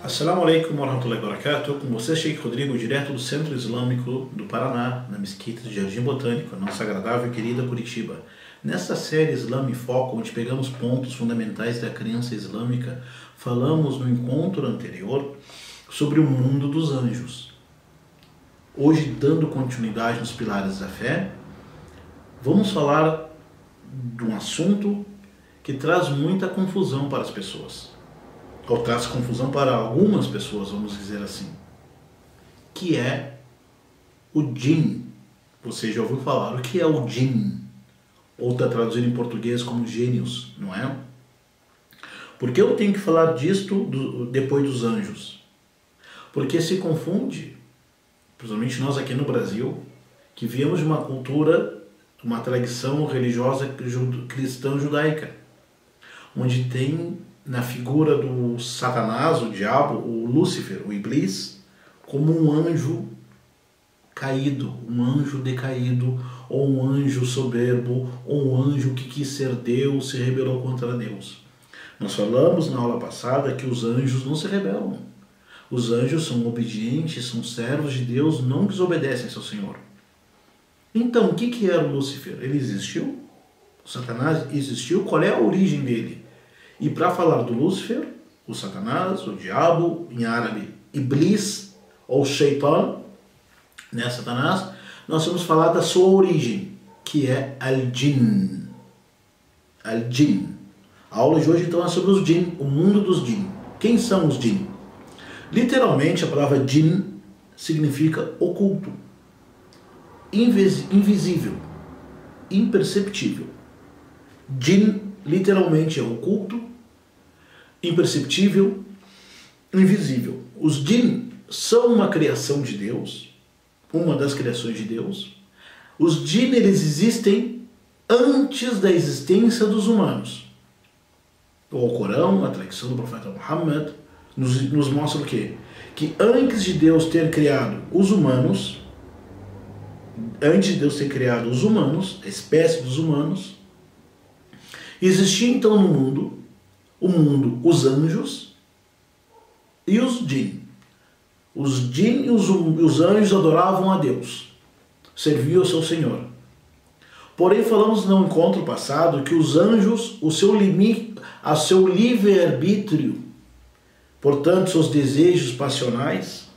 Assalamu alaikum warahmatullahi wabarakatuh. Com você, Sheikh Rodrigo, direto do Centro Islâmico do Paraná, na Mesquita de Jardim Botânico, a nossa agradável e querida Curitiba. Nesta série Islã em Foco, onde pegamos pontos fundamentais da crença islâmica, falamos no encontro anterior sobre o mundo dos anjos. Hoje, dando continuidade nos pilares da fé, vamos falar de um assunto que traz muita confusão para as pessoas. Ou traz confusão para algumas pessoas, vamos dizer assim, que é o Jinn. Você já ouviu falar o que é o Jinn? Ou está traduzido em português como gênios, não é? Por que eu tenho que falar disto depois dos anjos? Porque se confunde, principalmente nós aqui no Brasil, que viemos de uma cultura, uma tradição religiosa cristã judaica, onde tem na figura do Satanás, o diabo, o Lúcifer, o Iblis, como um anjo caído, um anjo decaído, ou um anjo soberbo, ou um anjo que quis ser Deus, se rebelou contra Deus. Nós falamos na aula passada que os anjos não se rebelam. Os anjos são obedientes, são servos de Deus, não desobedecem ao seu Senhor. Então, o que era o Lúcifer? Ele existiu? O Satanás existiu? Qual é a origem dele? E para falar do Lúcifer, o Satanás, o diabo, em árabe, Iblis, ou Shaitan, né, Satanás, nós vamos falar da sua origem, que é Al-Jinn. Al-Jinn. A aula de hoje então é sobre os Jinn, o mundo dos Jinn. Quem são os Jinn? Literalmente a palavra Jinn significa oculto, invisível, imperceptível. Jinn literalmente é oculto, imperceptível, invisível. Os Jinn são uma criação de Deus, uma das criações de Deus. Os Jinn, eles existem antes da existência dos humanos. O Alcorão, a tradição do profeta Muhammad, nos mostra o quê? Que antes de Deus ter criado os humanos, a espécie dos humanos, existia então no mundo, os anjos e os Jinn. Os Jinn e os anjos adoravam a Deus, serviam ao seu Senhor. Porém, falamos no encontro passado que os anjos, a seu livre-arbítrio, portanto, seus desejos passionais,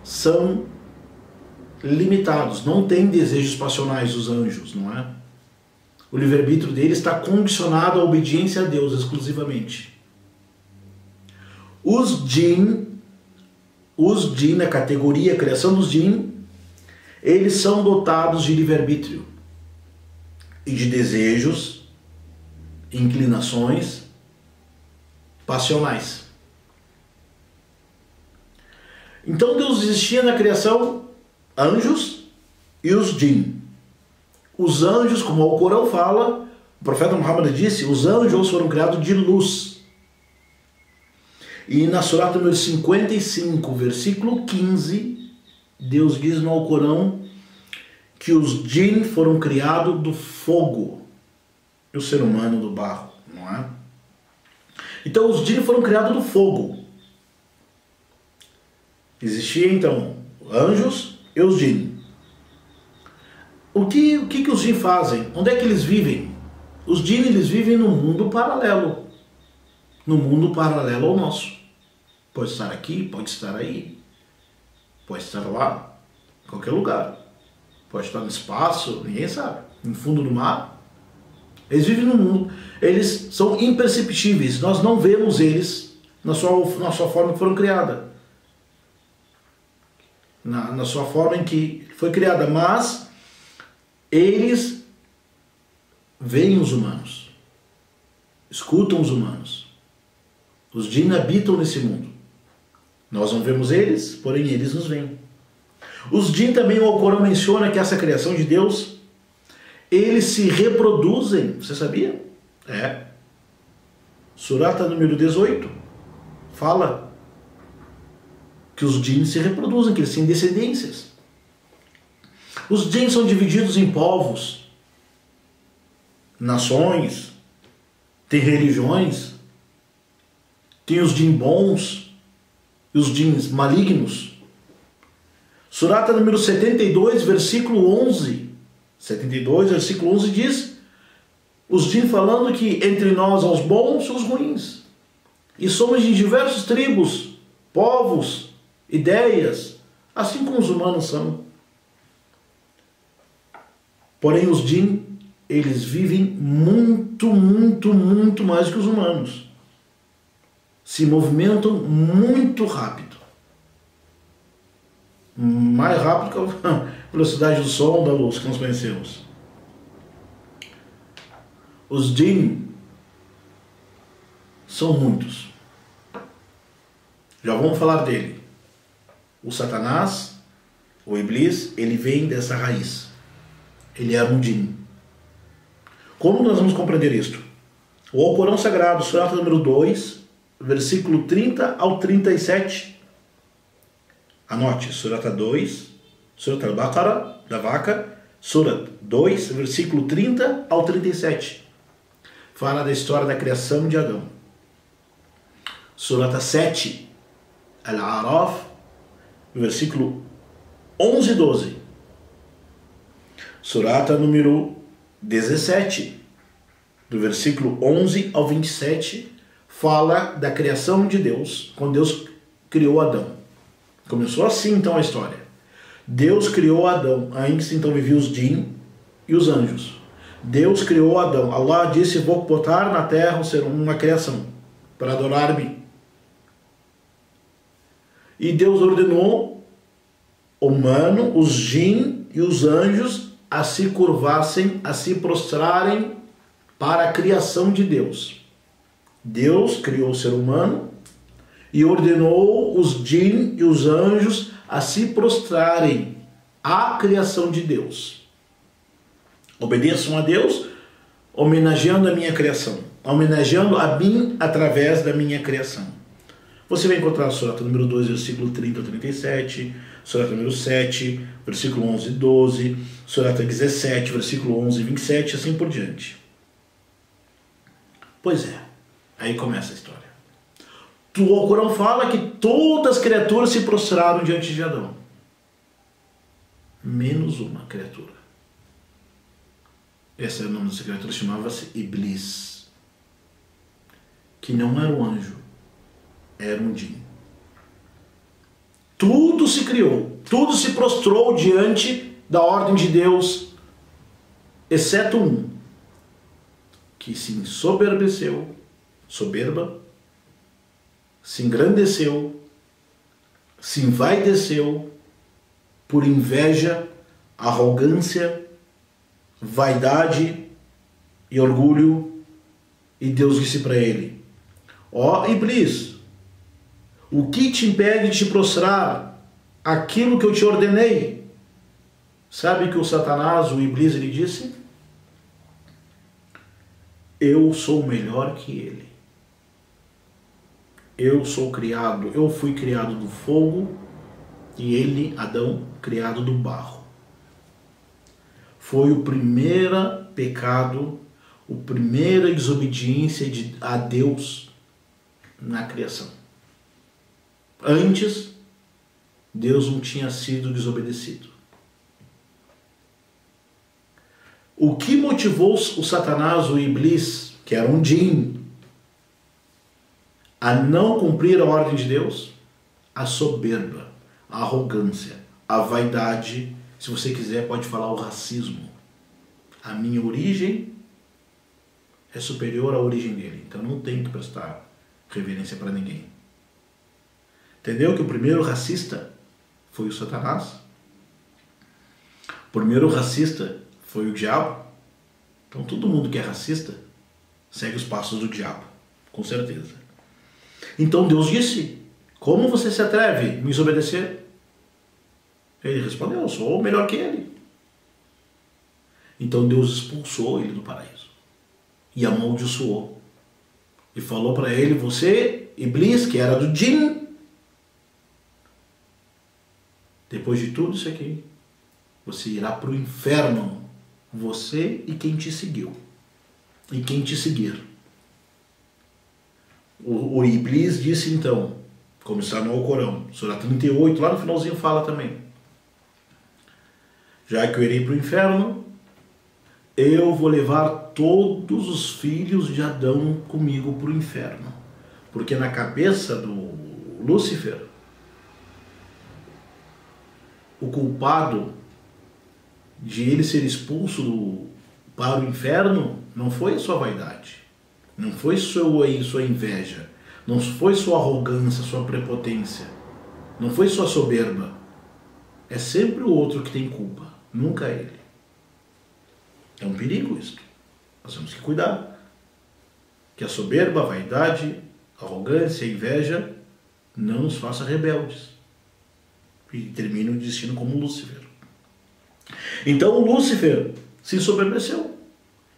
são limitados. Não tem desejos passionais os anjos, não é? O livre-arbítrio dele está condicionado à obediência a Deus exclusivamente. Os Jinn, a categoria, a criação dos Jinn, eles são dotados de livre-arbítrio e de desejos, inclinações passionais. Então Deus existia na criação anjos e os Jinn. Os anjos, como o Alcorão fala, o profeta Muhammad disse, os anjos foram criados de luz. E na Surah número 55, versículo 15, Deus diz no Alcorão que os Jinn foram criados do fogo e o ser humano do barro, não é? Então os Jinn foram criados do fogo. Existia então anjos e os Jinn. O que os Jinn fazem? Onde é que eles vivem? Os Jinn, eles vivem no mundo paralelo. No mundo paralelo ao nosso. Pode estar aqui, pode estar aí. Pode estar lá, em qualquer lugar. Pode estar no espaço, ninguém sabe. No fundo do mar. Eles vivem no mundo. Eles são imperceptíveis. Nós não vemos eles na sua forma que foram criadas. Na sua forma em que foi criada. Mas eles veem os humanos, escutam os humanos. Os Jinn habitam nesse mundo. Nós não vemos eles, porém eles nos veem. Os Jinn também, o Alcorão menciona que essa criação de Deus, eles se reproduzem. Você sabia? É. Surah número 18 fala que os Jinn se reproduzem, que eles têm descendências. Os Jinn são divididos em povos, nações, tem religiões. Tem os jinn bons e os jinns malignos. Surata número 72, versículo 11. 72, versículo 11 diz: os jinn falando que entre nós há os bons e os ruins. E somos de diversas tribos, povos, ideias, assim como os humanos são. Porém, os jinn, eles vivem muito, muito, muito mais que os humanos. Se movimentam muito rápido. Mais rápido que a velocidade do som, da luz que nós conhecemos. Os jinn são muitos. Já vamos falar dele. O Satanás, o Iblis, ele vem dessa raiz. Ele era um jinn. Como nós vamos compreender isto? O Alcorão Sagrado, Surata número 2, versículo 30 ao 37. Anote, Surata 2, Surata al-Baqarah, da vaca, Surata 2, versículo 30 ao 37. Fala da história da criação de Adão. Surata 7, Al-A'raf, versículo 11 e 12. Surata número 17, do versículo 11 ao 27, fala da criação de Deus, quando Deus criou Adão. Começou assim então a história. Deus criou Adão, antes então viviam os jinn e os anjos. Deus criou Adão. Allah disse: vou botar na terra um ser, uma criação, para adorar-me. E Deus ordenou o humano, os jinn e os anjos a se curvassem, a se prostrarem para a criação de Deus. Deus criou o ser humano e ordenou os jinn e os anjos a se prostrarem à criação de Deus. Obedeçam a Deus, homenageando a minha criação, homenageando a mim através da minha criação. Você vai encontrar a Surata número 2, versículo 30 a 37, Surata número 7, versículo 11 e 12, Surata 17, versículo 11 e 27, assim por diante. Pois é, aí começa a história. O Alcorão fala que todas as criaturas se prostraram diante de Adão, menos uma criatura. Esse é o nome dessa criatura, chamava-se Iblis, que não era um anjo, era um jinn. Tudo se criou, tudo se prostrou diante da ordem de Deus, exceto um, que se ensoberbeceu, soberba, se engrandeceu, se envaideceu por inveja, arrogância, vaidade e orgulho, e Deus disse para ele: ó Iblis, o que te impede de te prostrar aquilo que eu te ordenei? Sabe que o Satanás, o Iblis, ele disse: eu sou melhor que ele. Eu sou criado, eu fui criado do fogo e ele, Adão, criado do barro. Foi o primeiro pecado, a primeira desobediência a Deus na criação. Antes, Deus não tinha sido desobedecido. O que motivou o Satanás, o Iblis, que era um jinn, a não cumprir a ordem de Deus? A soberba, a arrogância, a vaidade, se você quiser pode falar o racismo. A minha origem é superior à origem dele, então não tenho que prestar reverência para ninguém. Entendeu que o primeiro racista foi o Satanás? O primeiro racista foi o diabo? Então todo mundo que é racista segue os passos do diabo, com certeza. Então Deus disse: como você se atreve a me desobedecer? Ele respondeu: eu sou melhor que ele. Então Deus expulsou ele do paraíso e amaldiçoou. E falou para ele: você, Iblis, que era do jinn, depois de tudo isso aqui, você irá para o inferno, você e quem te seguiu, e quem te seguir. O Iblis disse então, como está no Alcorão, Surah 38, lá no finalzinho fala também: já que eu irei para o inferno, eu vou levar todos os filhos de Adão comigo para o inferno. Porque na cabeça do Lúcifer, o culpado de ele ser expulso para o inferno não foi sua vaidade, não foi sua inveja, não foi sua arrogância, sua prepotência, não foi sua soberba. É sempre o outro que tem culpa, nunca ele. É um perigo isso. Nós temos que cuidar. Que a soberba, a vaidade, a arrogância, a inveja não nos faça rebeldes. E termine o destino como Lúcifer. Então o Lúcifer se ensoberbeceu.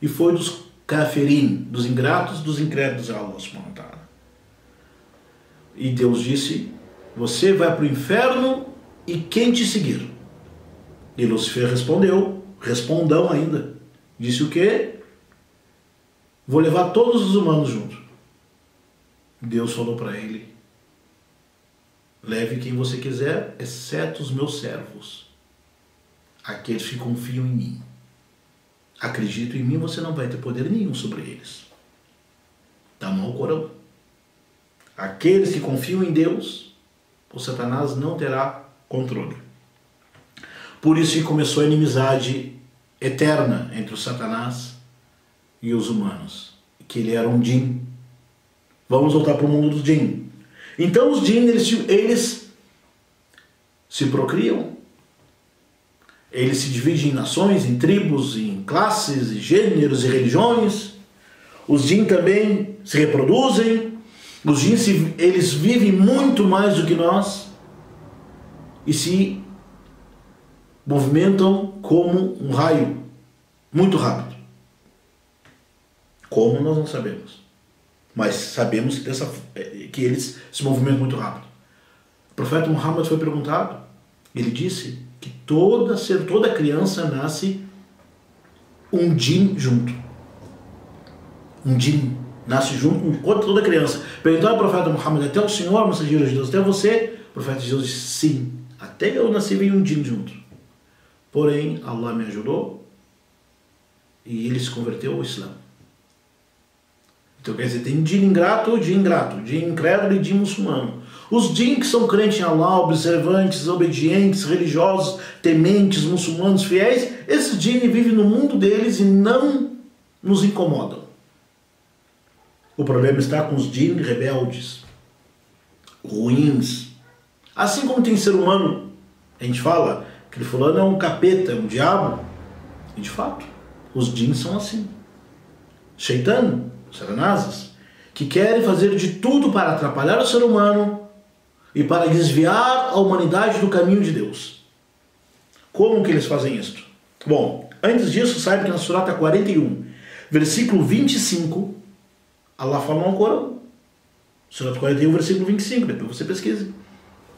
E foi dos kafirin, dos ingratos, dos incrédulos a Allah subhanahu wa ta'ala. E Deus disse: você vai para o inferno e quem te seguir? E Lúcifer respondeu, respondão ainda. Disse o quê? Vou levar todos os humanos junto. Deus falou para ele: leve quem você quiser, exceto os meus servos, aqueles que confiam em mim. Acredito em mim, você não vai ter poder nenhum sobre eles. Está no Alcorão. Aqueles que confiam em Deus, o Satanás não terá controle. Por isso que começou a inimizade eterna entre o Satanás e os humanos, que ele era um djinn. Vamos voltar para o mundo dos djinn. Então os djinn, eles se procriam, eles se dividem em nações, em tribos, em classes, em gêneros e religiões. Os djinn também se reproduzem. Os djinn eles vivem muito mais do que nós e se movimentam como um raio, muito rápido. Como nós não sabemos, mas sabemos que eles se movimentam muito rápido. O profeta Muhammad foi perguntado, ele disse que toda criança nasce um djinn junto. Um djinn nasce junto com toda criança. Perguntou ao profeta Muhammad: até o senhor, mensageiro de Deus, até você? O profeta de Deus disse: sim, até eu nasci veio um djinn junto. Porém, Allah me ajudou e ele se converteu ao Islã. Então quer dizer, tem djinn ingrato, djinn incrédulo e djinn muçulmano. Os djinn que são crentes em Allah, observantes, obedientes, religiosos, tementes, muçulmanos, fiéis, esses djinn vivem no mundo deles e não nos incomodam. O problema está com os djinn rebeldes, ruins. Assim como tem ser humano, a gente fala que ele fulano é um capeta, um diabo. E de fato, os djinn são assim. Shaitan, Satanás, que querem fazer de tudo para atrapalhar o ser humano e para desviar a humanidade do caminho de Deus. Como que eles fazem isso? Bom, antes disso, saiba que na Surah 41, versículo 25, Allah fala no Alcorão. Surah 41, versículo 25, depois você pesquise.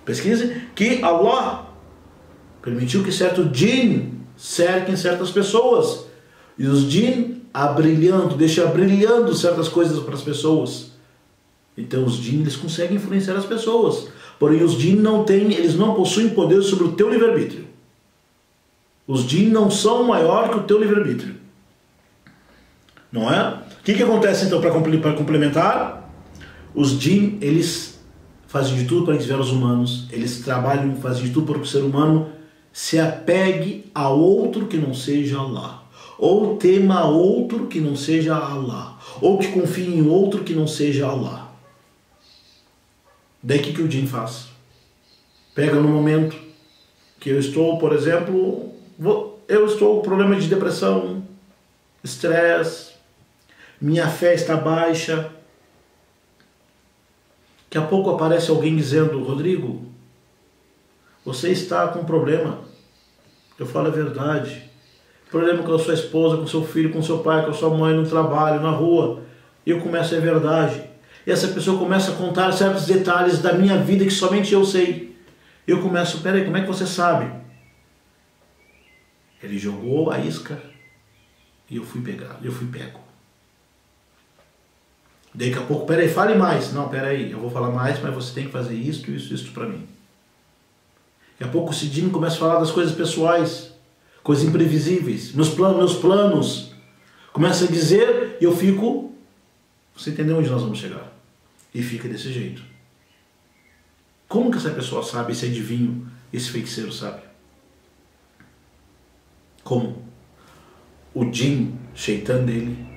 Pesquise que Allah permitiu que certo djinn cerquem certas pessoas. E os djinn deixa brilhando certas coisas para as pessoas. Então os djinn eles conseguem influenciar as pessoas. Porém os djinn eles não possuem poder sobre o teu livre-arbítrio. Os djinn não são maior que o teu livre-arbítrio. Não é? O que acontece então para complementar? Os djinn, eles fazem de tudo para desviar os humanos. Eles trabalham, fazem de tudo para que o ser humano se apegue a outro que não seja Allah. Ou tema outro que não seja Allah. Ou que confie em outro que não seja Allah. Daí que o djinn faz? Pega no momento que eu estou, por exemplo, eu estou com problema de depressão, estresse, minha fé está baixa. Daqui a pouco aparece alguém dizendo: Rodrigo, você está com problema. Eu falo a verdade. Problema com a sua esposa, com seu filho, com seu pai, com a sua mãe, no trabalho, na rua. E eu começo a verdade. E essa pessoa começa a contar certos detalhes da minha vida que somente eu sei. Eu começo: peraí, como é que você sabe? Ele jogou a isca e eu fui pego. Daqui a pouco, peraí, fale mais. Não, peraí, eu vou falar mais, mas você tem que fazer isso para mim. Daqui a pouco o Sidinho começa a falar das coisas pessoais, coisas imprevisíveis, meus planos. Começa a dizer e eu fico, você entendeu onde nós vamos chegar? E fica desse jeito. Como que essa pessoa sabe, esse adivinho, esse feiticeiro sabe? Como? O Jinn, Shaitan dele,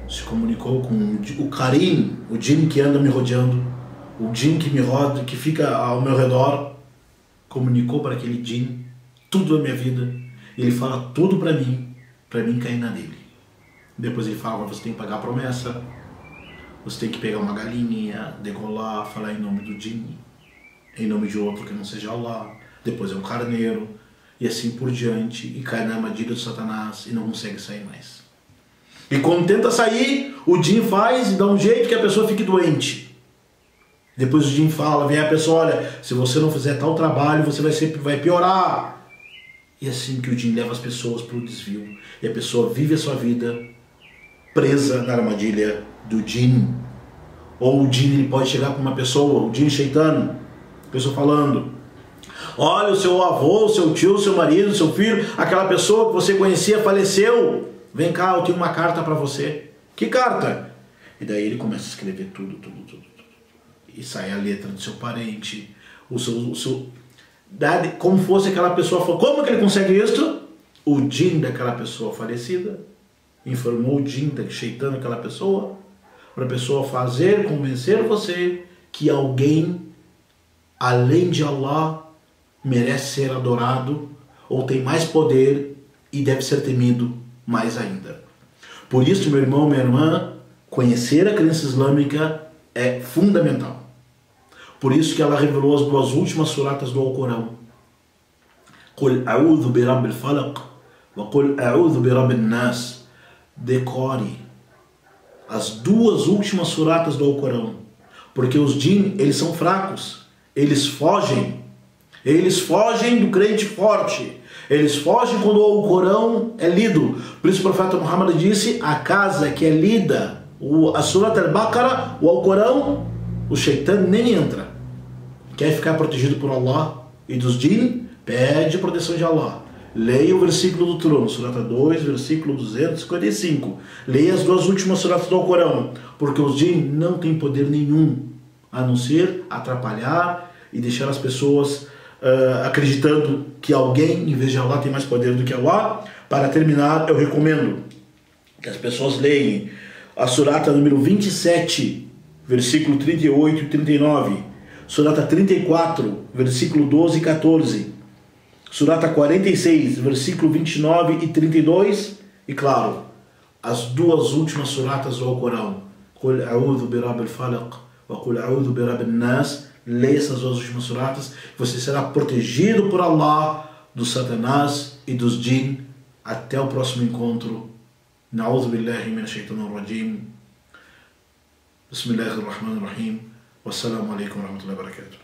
se comunicou com o Karim, o Jinn que anda me rodeando, o Jinn que me roda, que fica ao meu redor, comunicou para aquele Jinn tudo da minha vida. Ele fala tudo para mim cair na dele. Depois ele fala, você tem que pagar a promessa, você tem que pegar uma galinha, degolar, falar em nome do Jinn, em nome de outro que não seja Allah, depois é um carneiro, e assim por diante, e cai na armadilha do Satanás e não consegue sair mais. E quando tenta sair, o Jinn faz e dá um jeito que a pessoa fique doente. Depois o Jinn fala, vem a pessoa, olha, se você não fizer tal trabalho, você vai piorar. E é assim que o Jinn leva as pessoas para o desvio. E a pessoa vive a sua vida presa na armadilha do Jinn. Ou o Jinn ele pode chegar para uma pessoa, o Jinn Shaitan, a pessoa falando, olha, o seu avô, o seu tio, o seu marido, o seu filho, aquela pessoa que você conhecia faleceu. Vem cá, eu tenho uma carta para você. Que carta? E daí ele começa a escrever tudo. E sai a letra do seu parente, como fosse aquela pessoa. Como que ele consegue isso? O Jinn daquela pessoa falecida informou o Jinn da Shaitan daquela pessoa, para a pessoa convencer você que alguém além de Allah merece ser adorado ou tem mais poder e deve ser temido mais ainda. Por isso, meu irmão, minha irmã, conhecer a crença islâmica é fundamental. Por isso que ela revelou as duas últimas suratas do Alcorão. Qul a'udhu bi rabbil falaq wa qul a'udhu bi rabbin nas. Decore as duas últimas suratas do Alcorão, porque os Jinn, eles são fracos, eles fogem do crente forte. Eles fogem quando o Alcorão é lido. Por isso o profeta Muhammad disse, a casa que é lida, a Surat al-Baqarah, o Alcorão, o Shaitan nem entra. Quer ficar protegido por Allah e dos Jinn? Pede proteção de Allah. Leia o versículo do trono, Surata 2, versículo 255. Leia as duas últimas suratas do Alcorão, porque os Jinn não têm poder nenhum, a não ser atrapalhar e deixar as pessoas acreditando que alguém, em vez de Allah, tem mais poder do que Allah. Para terminar, eu recomendo que as pessoas leiam a surata número 27, versículo 38 e 39, surata 34, versículo 12 e 14, surata 46, versículo 29 e 32, e claro, as duas últimas suratas do Alcorão, Qul a'udhu bi rabbil falaq wa qul a'udhu bi rabbin nas. Leia essas duas últimas suratas, você será protegido por Allah do Satanás e dos Jinn. Até o próximo encontro. Na'udhu billahi minash shaitanir rajim. Bismillahirrahmanirrahim. Wassalamu alaikum wa rahmatullahi wa barakatuh.